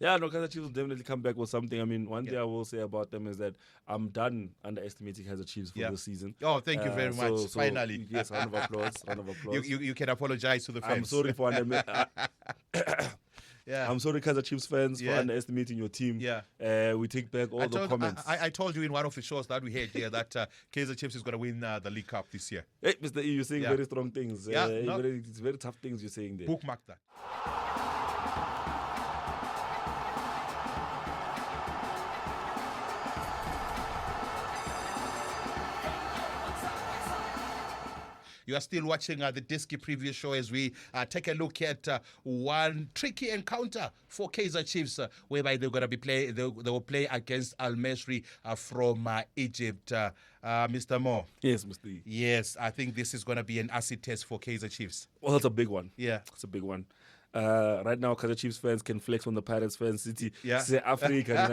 Yeah, no, Kaizer Chiefs will definitely come back with something. I mean, one thing I will say about them is that I'm done underestimating Kaizer Chiefs for this season. Oh, thank you very much. So, Finally. yes, round of applause. Round of applause. You can apologize to the fans. I'm sorry for I'm sorry, Kaizer Chiefs fans, for underestimating your team. We take back all the comments. I told you in one of the shows that we had here that Kaizer Chiefs is going to win the League Cup this year. Hey, Mr. E, you're saying very strong things. It's very tough things you're saying there. Bookmark that. You are still watching the Diski Preview Show as we take a look at one tricky encounter for Kaizer Chiefs, whereby they're going to be they will play against Al Masry from Egypt. Mr. Mo. Yes, Mr. E. Yes, I think this is going to be an acid test for Kaizer Chiefs. Well, it's a big one. Yeah, it's a big one. Right now, Kaizer Chiefs fans can flex on the Pirates fan city. Yeah, say Africa,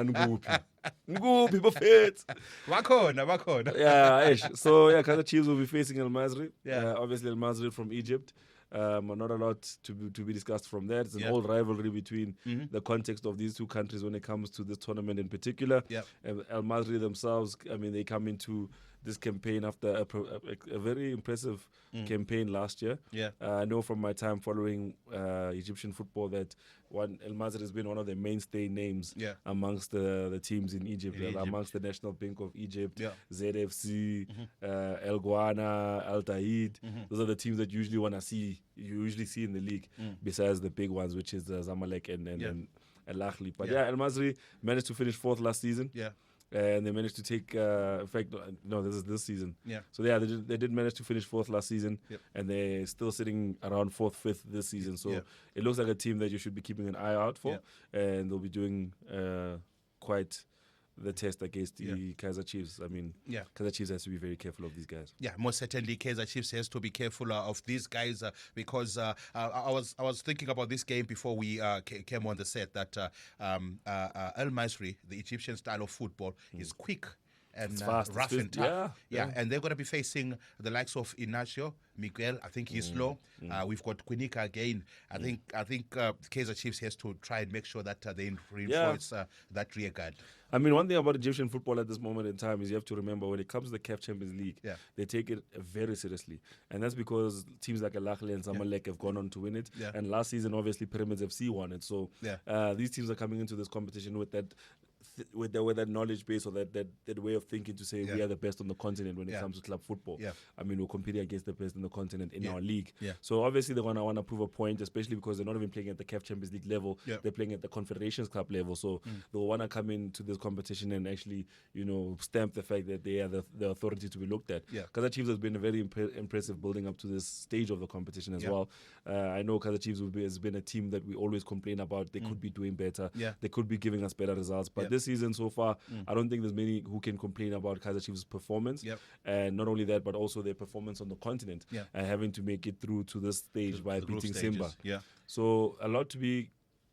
Ngupi, Buffett. Wakona. Yeah, so Kaizer Chiefs will be facing Al Masry. Yeah, obviously Al Masry from Egypt. Not a lot to be discussed from that. It's an old rivalry between the context of these two countries when it comes to this tournament in particular. Al Masry themselves, I mean, they come into this campaign after a very impressive campaign last year. I know from my time following Egyptian football that Al Masry has been one of the mainstay names amongst the teams in Egypt, amongst the National Bank of Egypt, ZFC, El Guana, Al Taid. Those are the teams that you usually see in the league, besides the big ones, which is Zamalek and Al Ahly. But Al Masry managed to finish fourth last season. And they managed to take, in fact, no, this is this season. So they did manage to finish fourth last season, and they're still sitting around fourth, fifth this season. So it looks like a team that you should be keeping an eye out for, and they'll be doing quite the test against the Kaizer Chiefs. I mean, Kaizer Chiefs has to be very careful of these guys. Yeah, most certainly Kaizer Chiefs has to be careful of these guys because I was thinking about this game before we came on the set that Al Masry, the Egyptian style of football, is quick and rough and tough. And they're going to be facing the likes of Inacio, Miguel. I think he's slow. We've got Quinica again. I think Kaizer Chiefs has to try and make sure that they reinforce that rear guard. I mean, one thing about Egyptian football at this moment in time is you have to remember when it comes to the CAF Champions League, they take it very seriously. And that's because teams like Al Ahly and Zamalek have gone on to win it. And last season, obviously, Pyramids FC won it. So these teams are coming into this competition with that with that knowledge base or that way of thinking to say we are the best on the continent when it comes to club football. I mean, we're competing against the best in the continent in our league. So obviously they're going to want to prove a point, especially because they're not even playing at the CAF Champions League level. They're playing at the Confederations Cup level. So they'll want to come into this competition and actually, stamp the fact that they are the authority to be looked at. Kaizer Chiefs has been a very impressive building up to this stage of the competition as well. I know Kaizer Chiefs has been a team that we always complain about. They could be doing better. They could be giving us better results. But this season so far, I don't think there's many who can complain about Kaizer Chiefs' performance. And not only that, but also their performance on the continent and having to make it through to this stage by beating Simba. So a lot to be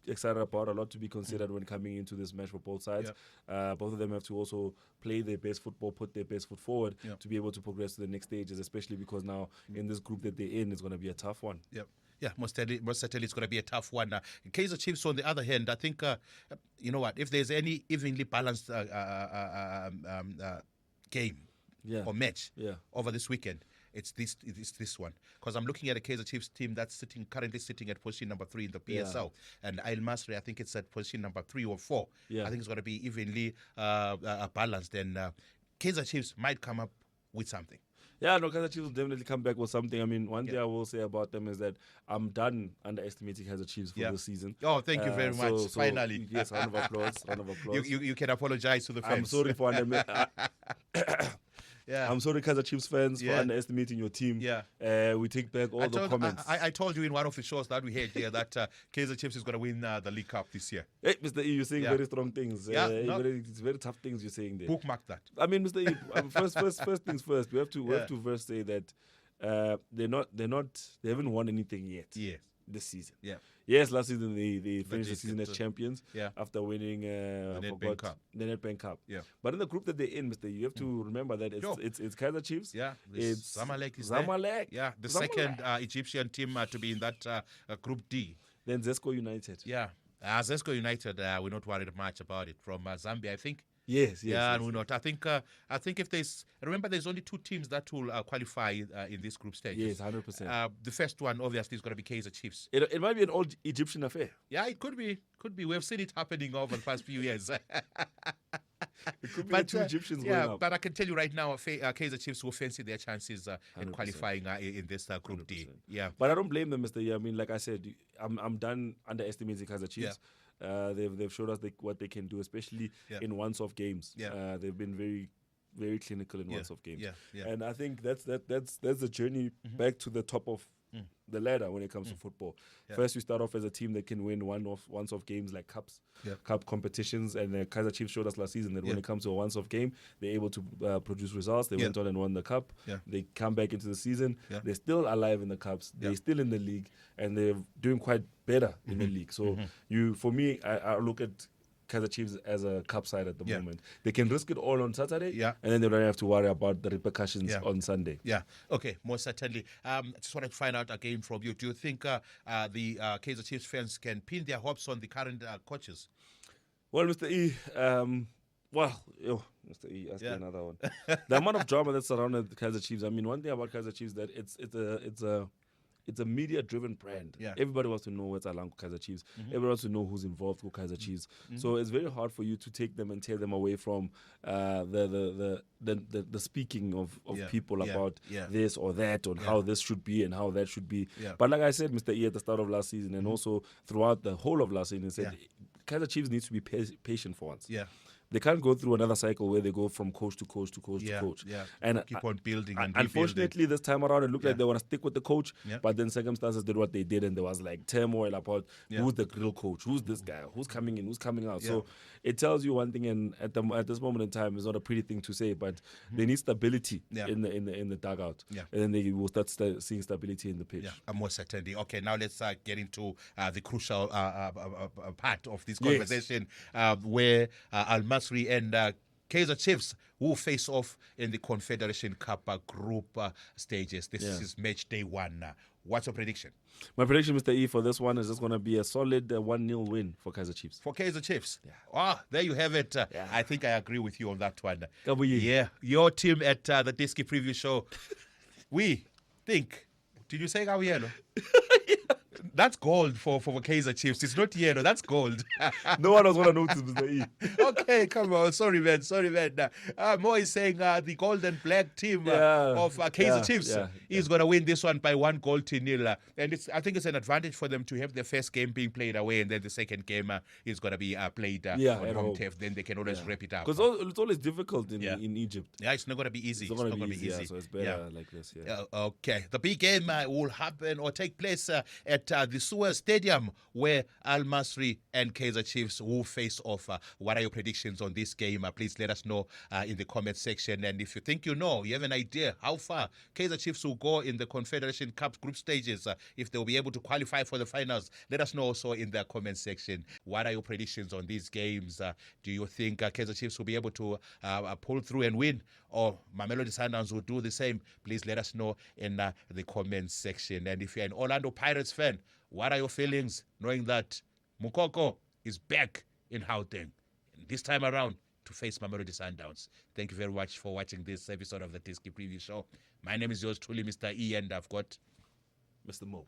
excited about, a lot to be considered when coming into this match for both sides. Both of them have to also play their best football, put their best foot forward to be able to progress to the next stages, especially because now in this group that they're in, it's going to be a tough one. Yeah, most certainly it's going to be a tough one. Kaizer Chiefs, on the other hand, I think, you know what, if there's any evenly balanced game or match over this weekend, it's this one. Because I'm looking at a Kaizer Chiefs team that's currently sitting at position number 3 in the PSL. And Al Masry, I think it's at position number 3 or 4. I think it's going to be evenly balanced. And Kaizer Chiefs might come up with something. Yeah, no, Kaizer Chiefs will definitely come back with something. I mean, one thing I will say about them is that I'm done underestimating Kaizer Chiefs for this season. Oh, thank you very much. Finally. Yes, round of applause. You can apologize to the fans. I'm sorry for I'm sorry, Kaizer Chiefs fans, for underestimating your team. We take back all the comments. I told you in one of the shows that we had here that Kaizer Chiefs is going to win the League Cup this year. Hey, Mr. E, you're saying very strong things. It's very tough things you're saying there. Bookmark that. I mean, Mr. E, first things first. We have to first say that they haven't won anything yet. This season. Yes, last season they finished the season as champions after winning the Nedbank Cup. But in the group that they're in, Mr. You have to remember that it's Kaizer Chiefs. It's Zamalek is Zamalek. There. The second Egyptian team to be in that Group D. Then Zesco United. Zesco United, we're not worried much about it. From Zambia, I think. Yes. And we're not. I think if there's only 2 teams that will qualify in this group stage. Yes, 100%. The first one obviously is going to be Kaizer Chiefs. It might be an old Egyptian affair. Yeah, it could be. We've seen it happening over the past few years. It could be the 2 Egyptians going up. But I can tell you right now, Kaizer Chiefs will fancy their chances in qualifying in this Group 100%. D. Yeah, but I don't blame them, Mr. E. I mean, like I said, I'm done underestimating Kaizer Chiefs. Yeah. They've showed us what they can do, especially in once-off games. Yeah. They've been very, very clinical in once-off games. Yeah. And I think that's the journey back to the top of the ladder when it comes to football. Yeah. First, you start off as a team that can win once-off games like cups, cup competitions, and Kaizer Chiefs showed us last season that when it comes to a once-off game, they're able to produce results. They went on and won the cup. Yeah. They come back into the season. Yeah. They're still alive in the cups. They're still in the league, and they're doing quite better in the league. So for me, I look at Kaizer Chiefs as a cup side at the moment. They can risk it all on Saturday, and then they don't have to worry about the repercussions on Sunday. Yeah, okay, most certainly. Just wanted to find out again from you. Do you think the Kaizer Chiefs fans can pin their hopes on the current coaches? Well, Mr. E, Mr. E, ask me another one. The amount of drama that surrounded the Kaizer Chiefs. I mean, one thing about Kaizer Chiefs that it's a media-driven brand. Yeah. Everybody wants to know what's along Kaizer Chiefs. Everybody wants to know who's involved with Kaizer Chiefs. So it's very hard for you to take them and tear them away from the speaking of people about this or that, or how this should be and how that should be. Yeah. But like I said, Mr. E, at the start of last season and also throughout the whole of last season, said Kaizer Chiefs needs to be patient for once. Yeah. They can't go through another cycle where they go from coach to coach to coach to coach. Yeah. And keep on building and unfortunately, this time around, it looked like they want to stick with the coach, but then circumstances did what they did, and there was like turmoil about who's the real coach, who's this guy, who's coming in, who's coming out. So it tells you one thing, and at this moment in time, it's not a pretty thing to say, but they need stability in the dugout, and then they will start seeing stability in the pitch. Yeah, more certainly. Okay, now let's get into the crucial part of this conversation, where Masry and Kaizer Chiefs will face off in the Confederation Cup group stages. This is match day 1. What's your prediction? My prediction, Mr. E, for this one is just going to be a solid 1-0 win for Kaizer Chiefs. For Kaizer Chiefs? Yeah. There you have it. I think I agree with you on that one. Yeah, your team at the Diski Preview Show. We think. Did you say Gagliardi? That's gold for Kaizer Chiefs. It's not yellow. That's gold. No one was going to notice, Mr. E. Okay, come on. Sorry, man. Mo is saying the gold and black team of Kaizer Chiefs is going to win this one by 1-0. And I think it's an advantage for them to have their first game being played away, and then the second game is going to be played on home turf. Then they can always wrap it up. Because it's always difficult in Egypt. Yeah, it's not going to be easy. It's not going to be easy. So it's better like this. Okay. The big game will happen or take place at the Suez Stadium, where Al Masry and Kaizer Chiefs will face off. What are your predictions on this game? Please let us know in the comment section. And if you think you have an idea how far Kaizer Chiefs will go in the Confederation Cup group stages, if they'll be able to qualify for the finals, let us know also in the comment section. What are your predictions on these games? Do you think Kaizer Chiefs will be able to pull through and win, or Mamelodi Sundowns will do the same? Please let us know in the comment section. And if you're an Orlando Pirates fan, what are your feelings knowing that Mukoko is back in Gauteng this time around to face Mamelodi Sundowns? Thank you very much for watching this episode of the Diski Preview Show. My name is yours truly, Mr. E, and I've got Mr. Mo.